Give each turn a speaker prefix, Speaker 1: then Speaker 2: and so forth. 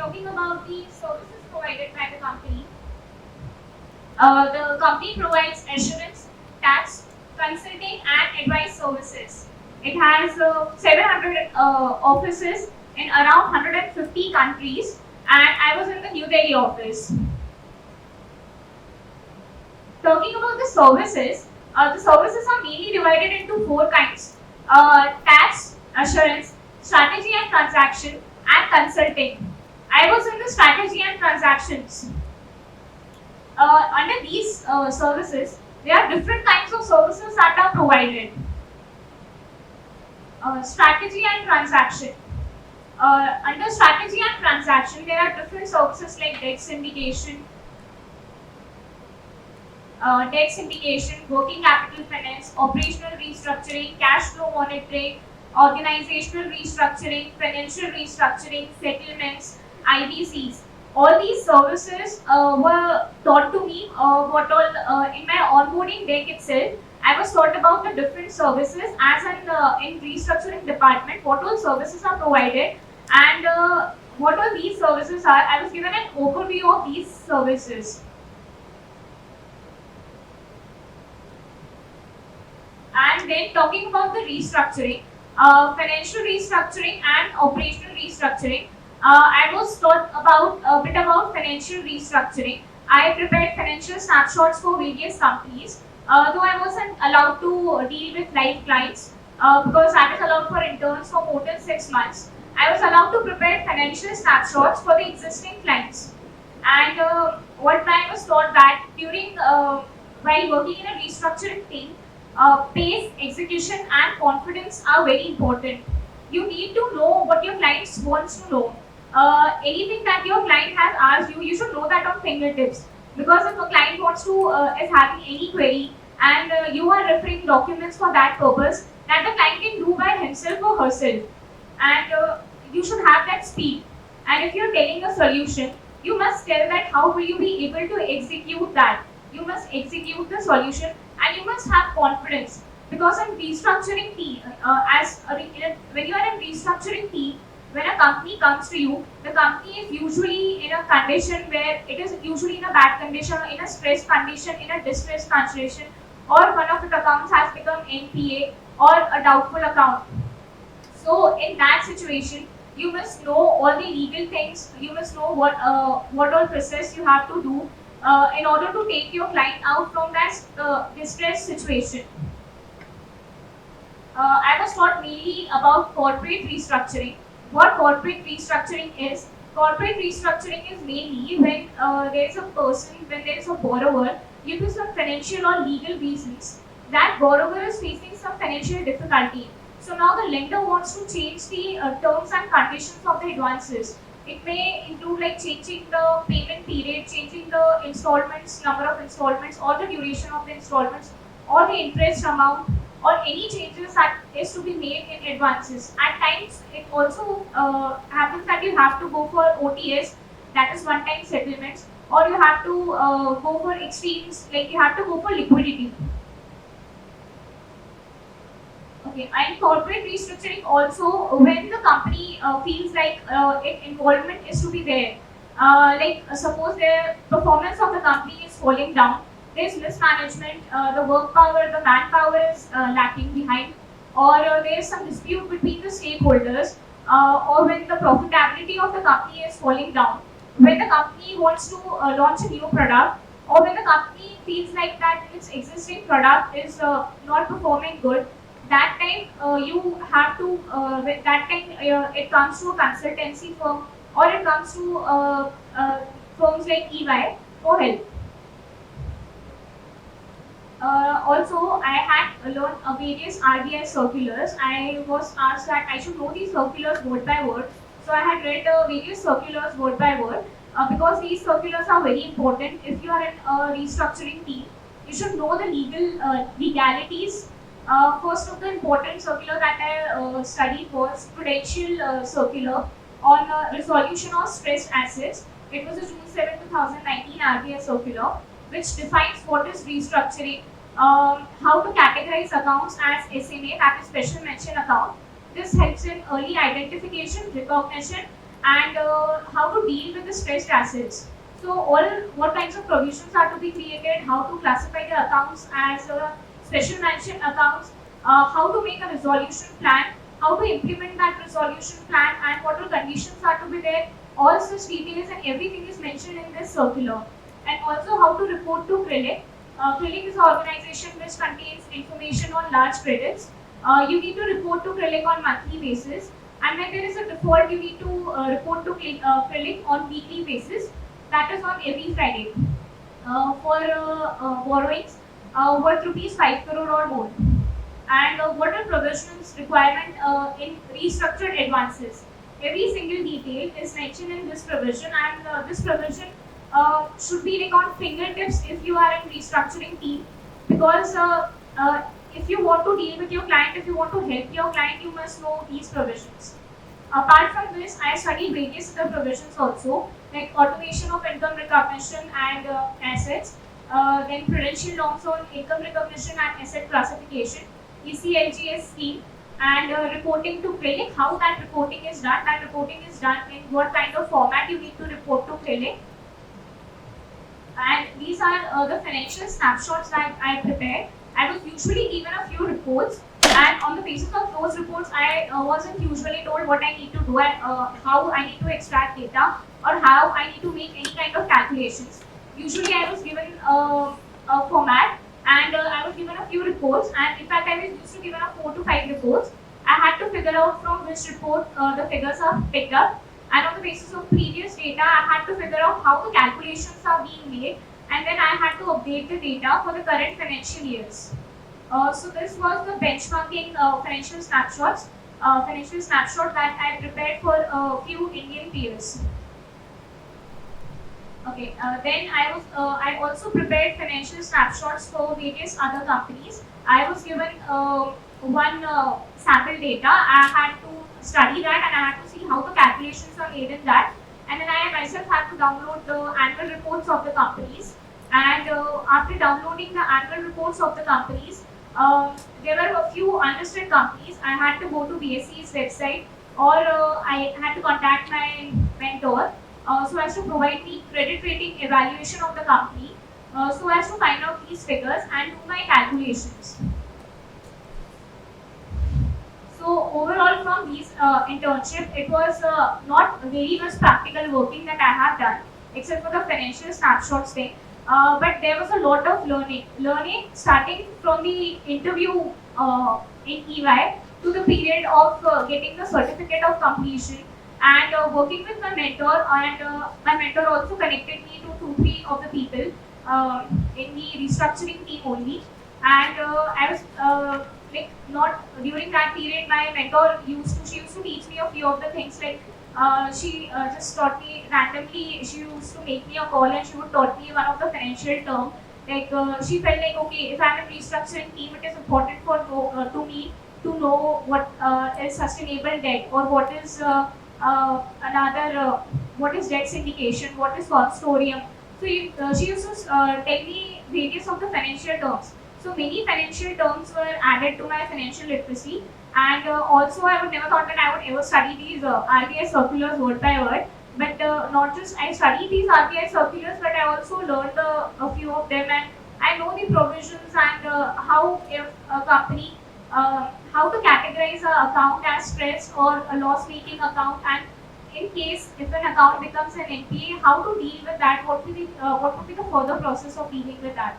Speaker 1: talking about the services provided by the company. The company provides assurance, tax, consulting, and advice services. It has 700 offices in around 150 countries, and I was in the New Delhi office. Talking about the services are mainly divided into four kinds: tax, assurance, strategy and transaction, and consulting. I was in the strategy and transactions. Under these services, there are different kinds of services that are provided. Strategy and transaction. Under strategy and transaction, there are different services like debt syndication, working capital finance, operational restructuring, cash flow monitoring, organizational restructuring, financial restructuring, settlements, IBCs. All these services were taught to me in my onboarding deck itself. I was taught about the different services as in restructuring department, what all services are provided and what all these services are. I was given an overview of these services. And then talking about the restructuring, financial restructuring and operational restructuring. I was taught about a bit about financial restructuring. I prepared financial snapshots for various companies, though I wasn't allowed to deal with live clients because that is allowed for interns for more than 6 months. I was allowed to prepare financial snapshots for the existing clients. And what I was taught that during while working in a restructuring team, pace, execution, and confidence are very important. You need to know what your clients wants to know. Anything that your client has asked you, you should know that on fingertips. Because if a client wants to is having any query and you are referring documents for that purpose, that the client can do by himself or herself, and you should have that speed. And if you're telling a solution, you must tell that how will you be able to execute that. You must execute the solution and you must have confidence because in restructuring team when you are in restructuring team, when a company comes to you, the company is usually in a condition where it is usually in a bad condition, in a stress condition, in a distress condition, or one of its accounts has become NPA or a doubtful account. So in that situation, you must know all the legal things. You must know what all process you have to do in order to take your client out from that distress situation. I was taught mainly about corporate restructuring. What corporate restructuring is? Corporate restructuring is mainly when there is a person, when there is a borrower, due to some financial or legal reasons, that borrower is facing some financial difficulty. So now the lender wants to change the terms and conditions of the advances. It may include like changing the payment period, changing the installments, number of installments, or the duration of the installments, or the interest amount, or any changes that is to be made in advances. At times, it also happens that you have to go for OTS, that is one-time settlements, or you have to go for extremes, like you have to go for liquidity. Okay, and corporate restructuring also when the company feels like its involvement is to be there. Suppose the performance of the company is falling down, there's mismanagement, the work power, the manpower is lacking behind, or there's some dispute between the stakeholders, or when the profitability of the company is falling down, when the company wants to launch a new product, or when the company feels like that its existing product is not performing good, that time you have to that time it comes to a consultancy firm or it comes to firms like EY for help. Also, I had learned various RBI circulars. I was asked that I should know these circulars word by word. So I had read various circulars word by word because these circulars are very important. If you are in a restructuring team, you should know the legalities. First of the important circular that I studied was Prudential Circular on resolution of stressed assets. It was a June 7, 2019 RBI circular which defines what is restructuring, how to categorize accounts as SMA, that is special mention account. This helps in early identification, recognition, and how to deal with the stressed assets. So all what kinds of provisions are to be created, how to classify the accounts as special mention accounts, how to make a resolution plan, how to implement that resolution plan, and what all conditions are to be there. All such details and everything is mentioned in this circular. And also how to report to CRELIC. CRELIC is an organization which contains information on large credits. You need to report to CRELIC on monthly basis, and when there is a default, you need to report to CRELIC on weekly basis. That is on every Friday. For borrowings worth rupees 5 crore or more. And what are provisions requirement in restructured advances? Every single detail is mentioned in this provision, and this provision should be like on fingertips if you are in restructuring team, because if you want to deal with your client, if you want to help your client, you must know these provisions. Apart from this, I studied various other provisions also, like automation of income recognition and assets, then prudential norms on income recognition and asset classification, ECLGS scheme, and reporting to CRELIC, how that reporting is done. That reporting is done in what kind of format you need to report to CRELIC. And these are the financial snapshots that I prepared. I was usually given a few reports, and on the basis of those reports, I wasn't usually told what I need to do and how I need to extract data or how I need to make any kind of calculations. Usually, I was given a format, and I was given a few reports, and in fact, I was used to given a 4 to 5 reports. I had to figure out from which report the figures are picked up, and on the basis of previous data, I had to figure out how the calculations are being made, and then I had to update the data for the current financial years. So this was the benchmarking financial snapshot that I prepared for a few Indian peers. Okay, then I also prepared financial snapshots for various other companies. I was given one sample data. I had to study that, and I had to see how the calculations are made in that. And then I myself had to download the annual reports of the companies. And after downloading the annual reports of the companies, there were a few unlisted companies. I had to go to BSE's website, or I had to contact my mentor so as to provide me credit rating evaluation of the company, so as to find out these figures and do my calculations. So overall, from these internship, it was not very much practical working that I have done, except for the financial snapshots thing. But there was a lot of learning starting from the interview in EY to the period of getting the certificate of completion, and working with my mentor, and my mentor also connected me to 2-3 of the people in the restructuring team only. And I was like not during that period, my mentor she used to teach me a few of the things, like she just taught me randomly. She used to make me a call, and she would taught me one of the financial term. Like she felt like, okay, if I'm in restructuring team, it is important for to me to know what is sustainable debt, or what is what is debt syndication, what is consortium. So she used to tell me various of the financial terms. So many financial terms were added to my financial literacy, and also I would never thought that I would ever study these RBI circulars word by word. But not just I studied these RBI circulars, but I also learned a few of them, and I know the provisions, and how if a company how to categorize an account as stress or a loss-making account, and in case if an account becomes an NPA, how to deal with that? What would be the further process of dealing with that?